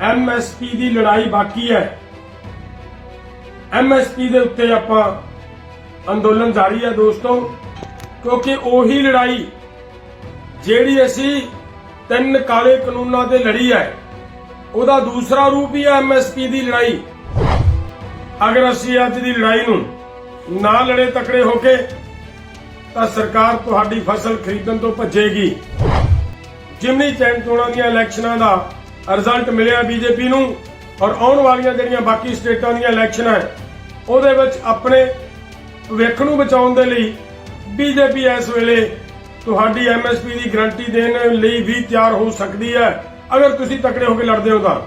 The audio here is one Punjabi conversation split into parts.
MSP ਦੀ ਲੜਾਈ ਬਾਕੀ ਹੈ। MSP ਦੇ ਉੱਤੇ ਆਪਾਂ ਅੰਦੋਲਨ ਜਾਰੀ ਹੈ ਦੋਸਤੋ, ਕਿਉਂਕਿ ਉਹੀ ਲੜਾਈ ਜਿਹੜੀ ਅਸੀਂ 3 ਕਾਲੇ ਕਾਨੂੰਨਾਂ ਤੇ ਲੜੀ ਹੈ, ਉਹਦਾ ਦੂਸਰਾ ਰੂਪ ਹੀ ਹੈ MSP ਦੀ ਲੜਾਈ। ਅਗਰ ਅਸੀਂ ਅੱਜ ਦੀ ਲੜਾਈ ਨੂੰ ਨਾ ਲੜੇ ਤਕੜੇ ਹੋ ਕੇ ਤਾਂ ਸਰਕਾਰ ਤੁਹਾਡੀ ਫਸਲ ਖਰੀਦਣ ਤੋਂ ਭੱਜੇਗੀ। ਜਿਮਨੀ ਚੋਣਾਂ ਦੀਆਂ ਇਲੈਕਸ਼ਨਾਂ ਦਾ ਰਿਜ਼ਲਟ ਮਿਲਿਆ ਬੀਜੇਪੀ ਨੂੰ, ਔਰ ਆਉਣ ਵਾਲੀਆਂ ਜਿਹੜੀਆਂ ਬਾਕੀ ਸਟੇਟਾਂ ਦੀਆਂ ਇਲੈਕਸ਼ਨਾਂ ਹੈ ਉਹਦੇ ਵਿੱਚ ਆਪਣੇ ਭਵਿੱਖ ਨੂੰ ਬਚਾਉਣ ਦੇ ਲਈ ਬੀਜੇਪੀ ਇਸ ਵੇਲੇ ਤੁਹਾਡੀ MSP ਦੀ ਗਰੰਟੀ ਦੇਣ ਲਈ ਵੀ ਤਿਆਰ ਹੋ ਸਕਦੀ ਹੈ, ਅਗਰ ਤੁਸੀਂ ਤਕੜੇ ਹੋ ਕੇ ਲੜਦੇ ਹੋ ਤਾਂ।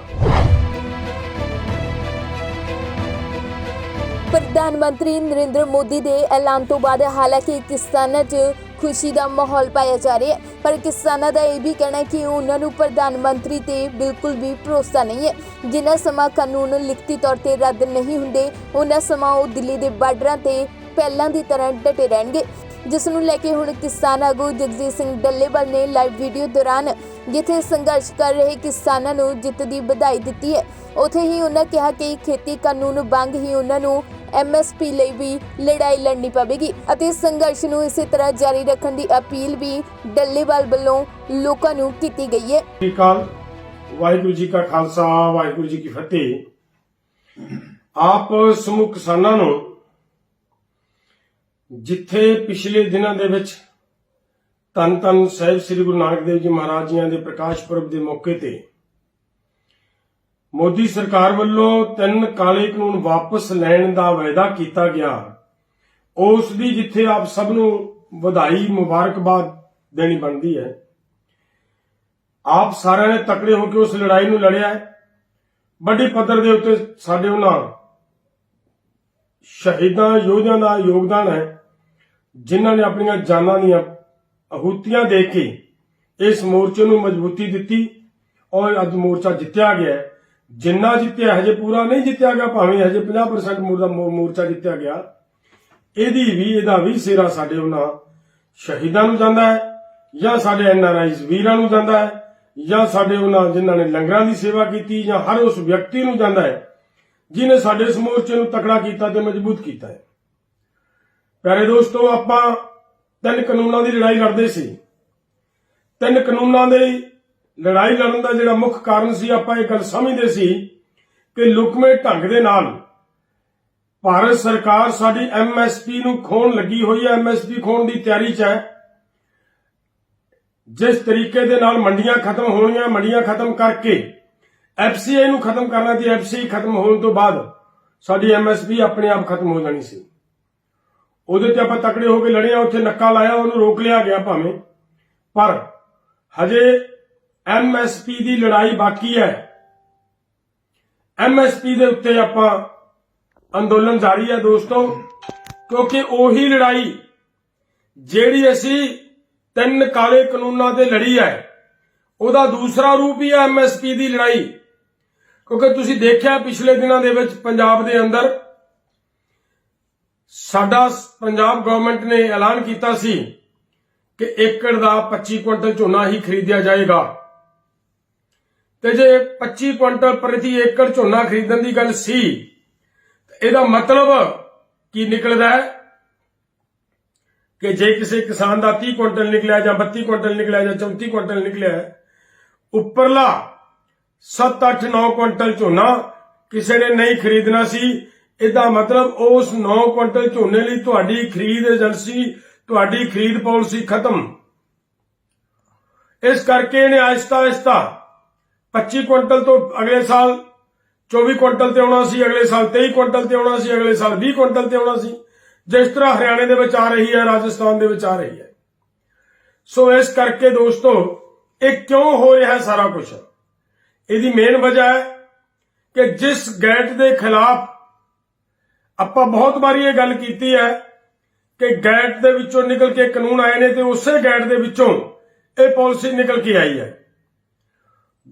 ਪ੍ਰਧਾਨ ਮੰਤਰੀ ਨਰਿੰਦਰ ਮੋਦੀ ਦੇ ਐਲਾਨ ਤੋਂ ਬਾਅਦ ਹਾਲਾਂਕਿ ਕਿਸਾਨਾਂ 'ਚ ਖੁਸ਼ੀ ਦਾ ਮਾਹੌਲ ਪਾਇਆ ਜਾ ਰਿਹਾ ਹੈ, ਪਰ ਕਿਸਾਨਾਂ ਦਾ ਇਹ ਵੀ ਕਹਿਣਾ ਹੈ ਕਿ ਉਹਨਾਂ ਨੂੰ ਪ੍ਰਧਾਨ ਮੰਤਰੀ ਤੇ ਬਿਲਕੁਲ ਵੀ ਭਰੋਸਾ ਨਹੀਂ ਹੈ। ਜਿੰਨਾ ਸਮਾਂ ਕਾਨੂੰਨ ਲਿਖਤੀ ਤੌਰ ਤੇ ਰੱਦ ਨਹੀਂ ਹੁੰਦੇ, ਉਹਨਾਂ ਸਮਾਂ ਉਹ ਦਿੱਲੀ ਦੇ ਬਾਰਡਰਾਂ ਤੇ ਪਹਿਲਾਂ ਦੀ ਤਰ੍ਹਾਂ ਡਟੇ ਰਹਿਣਗੇ, ਜਿਸ ਨੂੰ ਲੈ ਕੇ ਹੁਣ ਕਿਸਾਨ ਆਗੂ ਜਗਜੀਤ ਸਿੰਘ ਡੱਲੇਵਾਲ ਨੇ ਲਾਈਵ ਵੀਡੀਓ ਦੌਰਾਨ ਜਿੱਥੇ ਸੰਘਰਸ਼ ਕਰ ਰਹੇ ਕਿਸਾਨਾਂ ਨੂੰ ਜਿੱਤ ਦੀ ਵਧਾਈ ਦਿੱਤੀ ਹੈ, ਉੱਥੇ ਹੀ ਉਹਨਾਂ ਕਿਹਾ ਕਿ ਖੇਤੀ ਕਾਨੂੰਨ ਵਾਂਗ ਹੀ ਉਹਨਾਂ ਨੂੰ MSP ਲਈ ਵੀ ਲੜਾਈ ਲੜਨੀ ਪਵੇਗੀ ਅਤੇ ਸੰਘਰਸ਼ ਨੂੰ ਇਸੇ ਤਰ੍ਹਾਂ ਜਾਰੀ ਰੱਖਣ ਦੀ ਅਪੀਲ ਵੀ ਡੱਲੇਵਾਲ ਵੱਲੋਂ ਲੋਕਾਂ ਨੂੰ ਕੀਤੀ ਗਈ ਹੈ। ਵਾਹਿਗੁਰੂ ਜੀ ਕਾ ਖਾਲਸਾ, ਵਾਹਿਗੁਰੂ ਜੀ ਕੀ ਫਤਿਹ। ਆਪ ਸਮੂਹ ਕਿਸਾਨਾਂ ਨੂੰ ਜਿੱਥੇ ਪਿਛਲੇ ਦਿਨਾਂ ਦੇ ਵਿੱਚ ਧੰਨ ਧੰਨ ਸਾਹਿਬ ਸ੍ਰੀ ਗੁਰੂ ਨਾਨਕ ਦੇਵ ਜੀ ਮਹਾਰਾਜ ਜੀਆਂ ਦੇ ਪ੍ਰਕਾਸ਼ ਪੁਰਬ ਦੇ ਮੌਕੇ ਤੇ ਮੋਦੀ ਸਰਕਾਰ ਵੱਲੋਂ 3 ਕਾਲੇ ਕਾਨੂੰਨ ਵਾਪਸ ਲੈਣ ਦਾ ਵਾਅਦਾ ਕੀਤਾ ਗਿਆ, ਉਸ ਦੀ ਜਿੱਥੇ ਆਪ ਸਭ ਨੂੰ ਵਧਾਈ ਮੁਬਾਰਕਬਾਦ ਦੇਣੀ ਬਣਦੀ ਹੈ। ਆਪ ਸਾਰਿਆਂ ਨੇ ਤਕੜੇ ਹੋ ਕੇ ਉਸ ਲੜਾਈ ਨੂੰ ਲੜਿਆ ਹੈ। ਵੱਡੀ ਪੱਧਰ ਦੇ ਉੱਤੇ ਸਾਡੇ ਉਹਨਾਂ ਸ਼ਹੀਦਾਂ ਯੋਧਿਆਂ ਦਾ ਯੋਗਦਾਨ ਹੈ, ਜਿਨ੍ਹਾਂ ਨੇ ਆਪਣੀਆਂ ਜਾਨਾਂ ਦੀਆਂ ਆਹੂਤੀਆਂ ਦੇ ਕੇ ਇਸ ਮੋਰਚੇ ਨੂੰ ਮਜ਼ਬੂਤੀ ਦਿੱਤੀ, ਔਰ ਅੱਜ ਮੋਰਚਾ ਜਿੱਤਿਆ ਗਿਆ। ਜਿੰਨਾ ਜਿੱਤਿਆ ਹਜੇ ਪੂਰਾ ਨਹੀਂ ਜਿੱਤਿਆ ਗਿਆ, ਭਾਵੇਂ ਹਜੇ 50% ਮੋਰਚਾ ਜਿੱਤਿਆ ਗਿਆ, ਇਹਦਾ ਵੀ ਸਿਹਰਾ ਸਾਡੇ ਉਹਨਾਂ ਸ਼ਹੀਦਾਂ ਨੂੰ ਜਾਂਦਾ ਹੈ, ਜਾਂ ਸਾਡੇ NRIs ਵੀਰਾਂ ਨੂੰ ਜਾਂਦਾ ਹੈ, ਜਾਂ ਸਾਡੇ ਉਹਨਾਂ ਜਿਨ੍ਹਾਂ ਨੇ ਲੰਗਰਾਂ ਦੀ ਸੇਵਾ ਕੀਤੀ, ਜਾਂ ਹਰ ਉਸ ਵਿਅਕਤੀ ਨੂੰ ਜਾਂਦਾ ਹੈ ਜਿਹਨੇ ਸਾਡੇ ਇਸ ਮੋਰਚੇ ਨੂੰ ਤਕੜਾ ਕੀਤਾ ਤੇ ਮਜ਼ਬੂਤ ਕੀਤਾ ਹੈ। ਪਿਆਰੇ ਦੋਸਤੋ, ਆਪਾਂ 3 ਕਾਨੂੰਨਾਂ ਦੀ ਲੜਾਈ ਲੜਦੇ ਸੀ। 3 ਕਾਨੂੰਨਾਂ ਦੀ ਲੜਾਈ ਲੜਨ ਦਾ ਜਿਹੜਾ ਮੁੱਖ ਕਾਰਨ ਸੀ, ਆਪਾਂ ਇਹ ਗੱਲ ਸਮਝਦੇ ਸੀ ਕਿ ਲੁਕਵੇਂ ਢੰਗ ਦੇ ਨਾਲ ਭਾਰਤ ਸਰਕਾਰ ਸਾਡੀ MSP ਨੂੰ ਖੋਣ ਲੱਗੀ ਹੋਈ ਹੈ, MSP ਖੋਣ ਦੀ ਤਿਆਰੀ 'ਚ ਹੈ। ਜਿਸ ਤਰੀਕੇ ਦੇ ਨਾਲ ਮੰਡੀਆਂ ਖਤਮ ਹੋਣੀਆਂ, ਮੰਡੀਆਂ ਖਤਮ ਕਰਕੇ FCI ਨੂੰ ਖਤਮ ਕਰਨਾ ਤੇ FCI ਖਤਮ ਹੋਣ ਤੋਂ ਬਾਅਦ ਸਾਡੀ MSP ਆਪਣੇ ਆਪ ਖਤਮ ਹੋ ਜਾਣੀ ਸੀ। ਉਹਦੇ ਤੇ ਆਪਾਂ ਤਕੜੇ ਹੋ ਕੇ ਲੜੇ ਆ, ਉੱਥੇ ਨੱਕਾ ਲਾਇਆ, ਉਹਨੂੰ ਰੋਕ ਲਿਆ ਗਿਆ ਭਾਵੇਂ, ਪਰ ਹਜੇ MSP ਦੀ ਲੜਾਈ ਬਾਕੀ ਹੈ। MSP ਦੇ ਉੱਤੇ ਆਪਾਂ ਅੰਦੋਲਨ ਜਾਰੀ ਹੈ ਦੋਸਤੋ, ਕਿਉਂਕਿ ਉਹੀ ਲੜਾਈ ਜਿਹੜੀ ਅਸੀਂ 3 ਕਾਲੇ ਕਾਨੂੰਨਾਂ ਤੇ ਲੜੀ ਹੈ, ਉਹਦਾ ਦੂਸਰਾ ਰੂਪ ਹੀ ਹੈ MSP ਦੀ ਲੜਾਈ। ਕਿਉਂਕਿ ਤੁਸੀਂ ਦੇਖਿਆ ਪਿਛਲੇ ਦਿਨਾਂ ਦੇ ਵਿੱਚ ਪੰਜਾਬ ਦੇ ਅੰਦਰ ਸਾਡਾ ਪੰਜਾਬ ਗਵਰਨਮੈਂਟ ਨੇ ਐਲਾਨ ਕੀਤਾ ਸੀ ਕਿ ਏਕੜ ਦਾ 25 ਕੁਇੰਟਲ ਝੋਨਾ ਹੀ ਖਰੀਦਿਆ ਜਾਏਗਾ, ਤੇ ਜੇ 25 ਕੁਇੰਟਲ ਪ੍ਰਤੀ ਏਕੜ ਝੋਨਾ ਖਰੀਦਣ ਦੀ ਗੱਲ ਸੀ, ਇਹਦਾ ਮਤਲਬ ਕੀ ਨਿਕਲਦਾ ਹੈ ਕਿ ਜੇ ਕਿਸੇ ਕਿਸਾਨ ਦਾ 30 ਕੁਇੰਟਲ ਨਿਕਲਿਆ, ਜਾਂ 32 ਕੁਇੰਟਲ ਨਿਕਲਿਆ, ਜਾਂ 34 ਕੁਇੰਟਲ ਨਿਕਲਿਆ, ਉੱਪਰਲਾ 7, 8, 9 ਕੁਇੰਟਲ ਝੋਨਾ ਕਿਸੇ ਨੇ ਨਹੀਂ ਖਰੀਦਣਾ ਸੀ। ਇਹਦਾ ਮਤਲਬ ਉਸ 9 ਕੁਇੰਟਲ ਝੋਨੇ ਲਈ ਤੁਹਾਡੀ ਖਰੀਦ ਏਜੰਸੀ, ਤੁਹਾਡੀ ਖਰੀਦ ਪਾਲਿਸੀ ਖਤਮ। ਇਸ ਕਰਕੇ ਇਹਨੇ ਆਹਿਸਤਾ ਆਹਿਸਤਾ 25 ਕੁਇੰਟਲ ਤੋਂ ਅਗਲੇ ਸਾਲ 24 ਕੁਇੰਟਲ ਤੇ ਆਉਣਾ ਸੀ, ਅਗਲੇ ਸਾਲ 23 ਕੁਇੰਟਲ ਤੇ ਆਉਣਾ ਸੀ, ਅਗਲੇ ਸਾਲ 20 ਕੁਇੰਟਲ ਤੇ ਆਉਣਾ ਸੀ, ਜਿਸ ਤਰ੍ਹਾਂ ਹਰਿਆਣੇ ਦੇ ਵਿੱਚ ਆ ਰਹੀ ਹੈ, ਰਾਜਸਥਾਨ ਦੇ ਵਿੱਚ ਆ ਰਹੀ ਹੈ। ਸੋ ਇਸ ਕਰਕੇ ਦੋਸਤੋ, ਇਹ ਕਿਉਂ ਹੋ ਰਿਹਾ ਹੈ ਸਾਰਾ ਕੁਝ? ਇਹਦੀ ਮੇਨ ਵਜ੍ਹਾ ਹੈ ਕਿ ਜਿਸ ਗੈਟ ਦੇ ਖਿਲਾਫ ਆਪਾਂ ਬਹੁਤ ਵਾਰੀ ਇਹ ਗੱਲ ਕੀਤੀ ਹੈ ਕਿ ਗੈਟ ਦੇ ਵਿੱਚੋਂ ਨਿਕਲ ਕੇ ਕਾਨੂੰਨ ਆਏ ਨੇ, ਤੇ ਉਸੇ ਗੈਟ ਦੇ ਵਿੱਚੋਂ ਇਹ ਪਾਲਿਸੀ ਨਿਕਲ ਕੇ ਆਈ ਹੈ।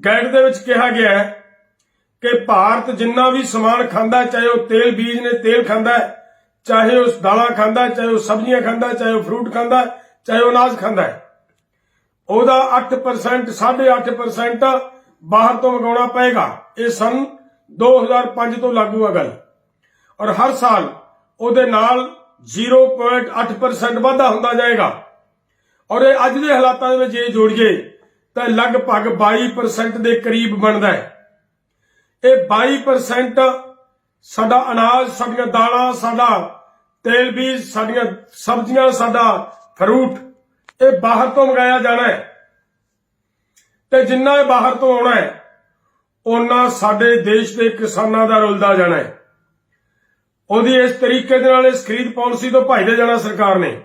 ਗੈਟ ਦੇ ਵਿੱਚ ਕਿਹਾ ਗਿਆ ਹੈ ਕਿ ਭਾਰਤ ਜਿੰਨਾ ਵੀ ਸਮਾਨ ਖਾਂਦਾ, ਚਾਹੇ ਉਹ ਤੇਲ ਬੀਜ ਨੇ ਤੇਲ ਖਾਂਦਾ, ਚਾਹੇ ਉਹ ਦਾਲਾਂ ਖਾਂਦਾ, ਚਾਹੇ ਉਹ ਸਬਜ਼ੀਆਂ ਖਾਂਦਾ, ਚਾਹੇ ਉਹ ਫਰੂਟ ਖਾਂਦਾ, ਚਾਹੇ ਉਹ ਅਨਾਜ ਖਾਂਦਾ, ਉਹਦਾ 8% 8.5% ਬਾਹਰ ਤੋਂ ਮੰਗਾਉਣਾ ਪਏਗਾ। ਇਹ ਸਨ 2005 ਤੋਂ ਲਾਗੂ ਹੈ ਗੱਲ, ਔਰ ਹਰ ਸਾਲ ਉਹਦੇ ਨਾਲ 0.8% ਵਾਧਾ ਹੁੰਦਾ ਜਾਏਗਾ। ਔਰ ਇਹ ਅੱਜ ਦੇ ਹਾਲਾਤਾਂ ਦੇ ਵਿੱਚ ਜੇ ਜੋੜੀਏ ਤਾਂ ਲਗਭਗ 22% ਦੇ ਕਰੀਬ ਬਣਦਾ ਹੈ। ਇਹ 22% ਸਾਡਾ ਅਨਾਜ, ਸਾਡੀਆਂ ਦਾਲਾਂ, ਸਾਡਾ ਤੇਲ ਬੀਜ, ਸਾਡੀਆਂ ਸਬਜ਼ੀਆਂ, ਸਾਡਾ ਫਰੂਟ ਇਹ ਬਾਹਰ ਤੋਂ ਮੰਗਾਇਆ ਜਾਣਾ ਹੈ। ਤੇ ਜਿੰਨਾ ਇਹ ਬਾਹਰ ਤੋਂ ਆਉਣਾ ਹੈ ਉਹਨਾਂ ਸਾਡੇ ਦੇਸ਼ ਦੇ ਕਿਸਾਨਾਂ ਦਾ ਰੁਲਦਾ ਜਾਣਾ ਹੈ। ਉਹਦੀ ਇਸ ਤਰੀਕੇ ਦੇ ਨਾਲ ਇਸ ਖਰੀਦ ਪਾਲਿਸੀ ਤੋਂ ਭੱਜਦੇ ਜਾਣਾ ਸਰਕਾਰ ਨੇ।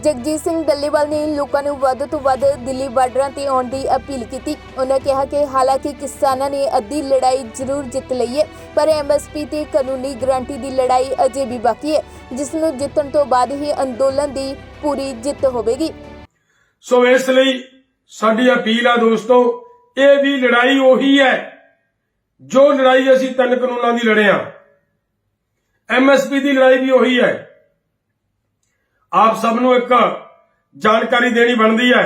ਜਗਜੀਤ ਸਿੰਘ ਡੱਲੇਵਾਲ ਨੇ ਲੋਕਾਂ ਨੂੰ ਵੱਧ ਤੋਂ ਵੱਧ ਦਿੱਲੀ ਬਾਰਡਰਾਂ ਤੇ ਆਉਣ ਦੀ ਅਪੀਲ ਕੀਤੀ। ਉਹਨਾਂ ਕਿਹਾ ਕਿ ਹਾਲਾਂਕਿ ਕਿਸਾਨਾਂ ਨੇ ਅੱਧੀ ਲੜਾਈ ਜ਼ਰੂਰ ਜਿੱਤ ਲਈ ਹੈ, ਪਰ ਐਮਐਸਪੀ ਤੇ ਕਾਨੂੰਨੀ ਗਰੰਟੀ ਦੀ ਲੜਾਈ ਅਜੇ ਵੀ ਬਾਕੀ ਹੈ, ਜਿਸ ਨੂੰ ਜਿੱਤਣ ਤੋਂ ਬਾਅਦ ਹੀ ਅੰਦੋਲਨ ਦੀ ਪੂਰੀ ਜਿੱਤ ਹੋਵੇਗੀ। ਸੋ ਇਸ ਲਈ ਸਾਡੀ ਅਪੀਲ ਆ ਦੋਸਤੋ, ਇਹ ਵੀ ਲੜਾਈ ਉਹੀ ਹੈ ਜੋ ਲੜਾਈ ਅਸੀਂ 3 ਕਾਨੂੰਨਾਂ ਦੀ ਲੜੇ ਹਾਂ। ਐਮਐਸਪੀ ਦੀ ਲੜਾਈ ਵੀ ਉਹੀ ਹੈ। ਆਪ ਸਭ ਨੂੰ ਇੱਕ ਜਾਣਕਾਰੀ ਦੇਣੀ ਬਣਦੀ ਹੈ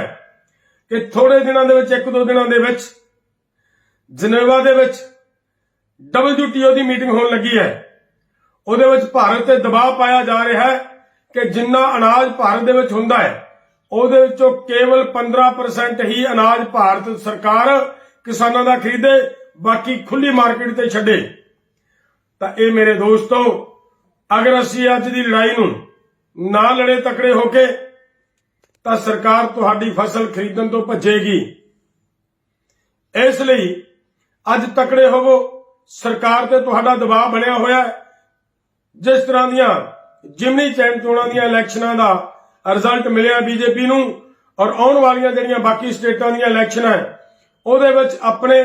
ਕਿ ਥੋੜੇ ਦਿਨਾਂ ਦੇ ਵਿੱਚ, 1-2 ਦਿਨਾਂ ਦੇ ਵਿੱਚ ਜਨੇਵਾ ਦੇ ਵਿੱਚ WTO ਦੀ ਮੀਟਿੰਗ ਹੋਣ ਲੱਗੀ ਹੈ। ਉਹਦੇ ਵਿੱਚ ਭਾਰਤ ਤੇ ਦਬਾਅ ਪਾਇਆ ਜਾ ਰਿਹਾ ਹੈ ਕਿ ਜਿੰਨਾ ਅਨਾਜ ਭਾਰਤ ਦੇ ਵਿੱਚ ਹੁੰਦਾ ਹੈ ਉਹਦੇ ਵਿੱਚੋਂ ਕੇਵਲ 15% ਹੀ ਅਨਾਜ ਭਾਰਤ ਸਰਕਾਰ ਕਿਸਾਨਾਂ ਦਾ ਖਰੀਦੇ, ਬਾਕੀ ਖੁੱਲੀ ਮਾਰਕੀਟ ਤੇ ਛੱਡੇ। ਤਾਂ ਇਹ ਮੇਰੇ ਦੋਸਤੋ, ਅਗਰ ਅਸੀਂ ਅੱਜ ਦੀ ਲੜਾਈ ਨੂੰ ਨਾ ਲੜੇ ਤਕੜੇ ਹੋ ਕੇ ਤਾਂ ਸਰਕਾਰ ਤੁਹਾਡੀ ਫਸਲ ਖਰੀਦਣ ਤੋਂ ਭੱਜੇਗੀ। ਇਸ ਲਈ ਅੱਜ ਤਕੜੇ ਹੋਵੋ। ਸਰਕਾਰ ਤੇ ਤੁਹਾਡਾ ਦਬਾਅ ਬਣਿਆ ਹੋਇਆ ਹੈ। ਜਿਸ ਤਰ੍ਹਾਂ ਦੀਆਂ ਜਿਮਨੀ ਚੋਣਾਂ ਦੀਆਂ ਇਲੈਕਸ਼ਨਾਂ ਦਾ ਰਿਜ਼ਲਟ ਮਿਲਿਆ ਬੀਜੇਪੀ ਨੂੰ, ਔਰ ਆਉਣ ਵਾਲੀਆਂ ਜਿਹੜੀਆਂ ਬਾਕੀ ਸਟੇਟਾਂ ਦੀਆਂ ਇਲੈਕਸ਼ਨਾਂ ਹੈ ਉਹਦੇ ਵਿੱਚ ਆਪਣੇ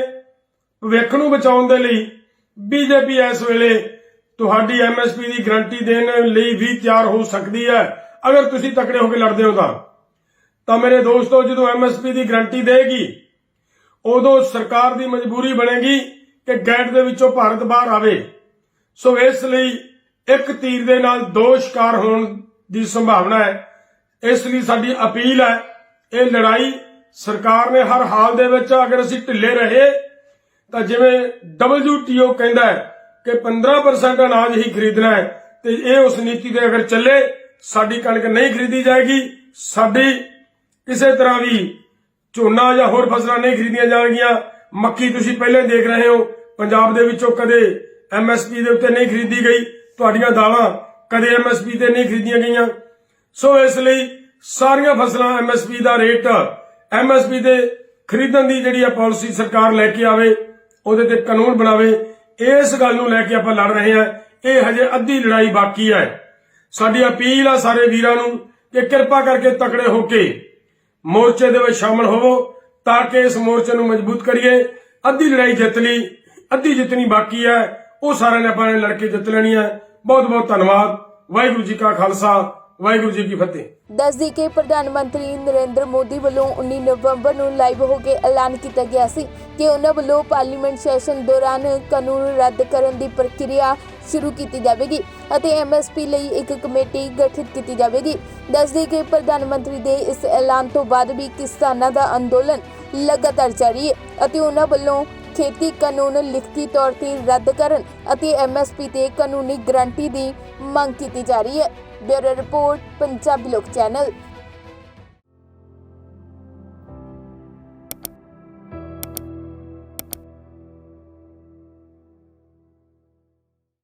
ਭਵਿੱਖ ਨੂੰ ਬਚਾਉਣ ਦੇ ਲਈ ਬੀਜੇਪੀ ਇਸ ਵੇਲੇ ਤੁਹਾਡੀ ਐਮਐਸਪੀ ਦੀ ਗਰੰਟੀ ਦੇਣ ਲਈ ਵੀ ਤਿਆਰ ਹੋ ਸਕਦੀ ਹੈ, ਅਗਰ ਤੁਸੀਂ ਤਕੜੇ ਹੋ ਕੇ ਲੜਦੇ ਹੋ ਤਾਂ ਮੇਰੇ ਦੋਸਤੋ, ਜਦੋਂ ਐਮਐਸਪੀ ਦੀ ਗਰੰਟੀ ਦੇਗੀ ਉਦੋਂ ਸਰਕਾਰ ਦੀ ਮਜਬੂਰੀ ਬਣੇਗੀ ਕਿ ਗੈਟ ਦੇ ਵਿੱਚੋਂ ਭਾਰਤ ਬਾਹਰ ਆਵੇ। ਸੋ ਇਸ ਲਈ ਇੱਕ ਤੀਰ ਦੇ ਨਾਲ 2 ਸ਼ਿਕਾਰ ਹੋਣ ਦੀ ਸੰਭਾਵਨਾ ਹੈ। ਇਸ ਲਈ ਸਾਡੀ ਅਪੀਲ ਹੈ, ਇਹ ਲੜਾਈ ਸਰਕਾਰ ਨੇ ਹਰ ਹਾਲ ਦੇ ਵਿੱਚ, ਅਗਰ ਅਸੀਂ ਢਿੱਲੇ ਰਹੇ ਤਾਂ ਜਿਵੇਂ WTO ਕਹਿੰਦਾ ਹੈ ਕਿ 15% ਅਨਾਜ ਹੀ ਖਰੀਦਣਾ ਹੈ, ਤੇ ਇਹ ਉਸ ਨੀਤੀ ਤੇ ਅਗਰ ਚੱਲੇ, ਸਾਡੀ ਕਣਕ ਨਹੀਂ ਖਰੀਦੀ ਜਾਏਗੀ, ਸਾਡੀ ਕਿਸੇ ਤਰ੍ਹਾਂ ਵੀ ਝੋਨਾ ਜਾਂ ਹੋਰ ਫਸਲਾਂ ਨਹੀਂ ਖਰੀਦੀਆਂ ਜਾਣਗੀਆਂ। ਮੱਕੀ ਤੁਸੀਂ ਪਹਿਲਾਂ ਦੇਖ ਰਹੇ ਹੋ, ਪੰਜਾਬ ਦੇ ਵਿੱਚੋਂ ਕਦੇ ਐਮਐਸਪੀ ਦੇ ਉੱਤੇ ਨਹੀਂ ਖਰੀਦੀ ਗਈ, ਤੁਹਾਡੀਆਂ ਦਾਲਾਂ ਕਦੇ ਐਮਐਸਪੀ ਤੇ ਨਹੀਂ ਖਰੀਦੀਆਂ ਗਈਆਂ। ਸੋ ਇਸ ਲਈ ਸਾਰੀਆਂ ਫਸਲਾਂ ਐਮਐਸਪੀ ਦਾ ਰੇਟ, ਐਮਐਸਪੀ ਦੇ ਖਰੀਦਣ ਦੀ ਜਿਹੜੀ ਆ ਪਾਲਿਸੀ ਸਰਕਾਰ ਲੈ ਕੇ ਆਵੇ, ਉਹਦੇ ਤੇ ਕਾਨੂੰਨ ਬਣਾਵੇ। ਇਸ ਗੱਲ ਨੂੰ ਲੈ ਕੇ ਆਪਾਂ ਲੜ ਰਹੇ ਹਾਂ। ਇਹ ਹਜੇ ਅੱਧੀ ਲੜਾਈ ਬਾਕੀ ਹੈ। ਸਾਡੀ ਅਪੀਲ ਆ ਸਾਰੇ ਵੀਰਾਂ ਨੂੰ ਕਿ ਕਿਰਪਾ ਕਰਕੇ ਤਕੜੇ ਹੋ ਕੇ ਮੋਰਚੇ ਦੇ ਵਿੱਚ ਸ਼ਾਮਲ ਹੋਵੋ, ਤਾਂ ਕਿ ਇਸ ਮੋਰਚੇ ਨੂੰ ਮਜ਼ਬੂਤ ਕਰੀਏ। ਅੱਧੀ ਲੜਾਈ ਜਿੱਤ ਲਈ, ਅੱਧੀ ਜਿੱਤਣੀ ਬਾਕੀ ਹੈ, ਉਹ ਸਾਰਿਆਂ ਨੇ ਆਪਾਂ ਨੇ ਲੜ ਕੇ ਜਿੱਤ ਲੈਣੀ ਹੈ। ਬਹੁਤ ਬਹੁਤ ਧੰਨਵਾਦ। ਵਾਹਿਗੁਰੂ ਜੀ ਕਾ ਖਾਲਸਾ, ਵਾਹਿਗੁਰੂ ਜੀ ਕੀ ਫਤਿਹ। ਦੱਸ ਦਈਏ ਕਿ ਪ੍ਰਧਾਨ ਮੰਤਰੀ ਨਰਿੰਦਰ ਮੋਦੀ ਵੱਲੋਂ 19 ਨਵੰਬਰ ਨੂੰ ਲਾਈਵ ਹੋ ਕੇ ਐਲਾਨ ਕੀਤਾ ਗਿਆ ਸੀ ਕਿ ਉਹਨਾਂ ਵੱਲੋਂ ਪਾਰਲੀਮੈਂਟ ਸੈਸ਼ਨ ਦੌਰਾਨ ਕਾਨੂੰਨ ਰੱਦ ਕਰਨ ਦੀ ਪ੍ਰਕਿਰਿਆ ਸ਼ੁਰੂ ਕੀਤੀ ਜਾਵੇਗੀ ਅਤੇ ਐਮਐਸਪੀ ਲਈ ਇੱਕ ਕਮੇਟੀ ਗਠਿਤ ਕੀਤੀ ਜਾਵੇਗੀ। ਦੱਸ ਦਈਏ ਕਿ ਪ੍ਰਧਾਨ ਮੰਤਰੀ ਦੇ ਇਸ ਐਲਾਨ ਤੋਂ ਬਾਅਦ ਵੀ ਕਿਸਾਨਾਂ ਦਾ ਅੰਦੋਲਨ ਲਗਾਤਾਰ ਜਾਰੀ ਹੈ ਅਤੇ ਉਹਨਾਂ ਵੱਲੋਂ ਖੇਤੀ ਕਾਨੂੰਨ ਲਿਖਤੀ ਤੌਰ ਤੇ ਰੱਦ ਕਰਨ ਅਤੇ ਐਮਐਸਪੀ ਤੇ ਕਾਨੂੰਨੀ ਗਰੰਟੀ ਦੀ ਮੰਗ ਕੀਤੀ ਜਾ ਰਹੀ ਹੈ। ਬਿਊਰੋ ਰਿਪੋਰਟ, ਪੰਜਾਬੀ ਲੋਕ ਚੈਨਲ।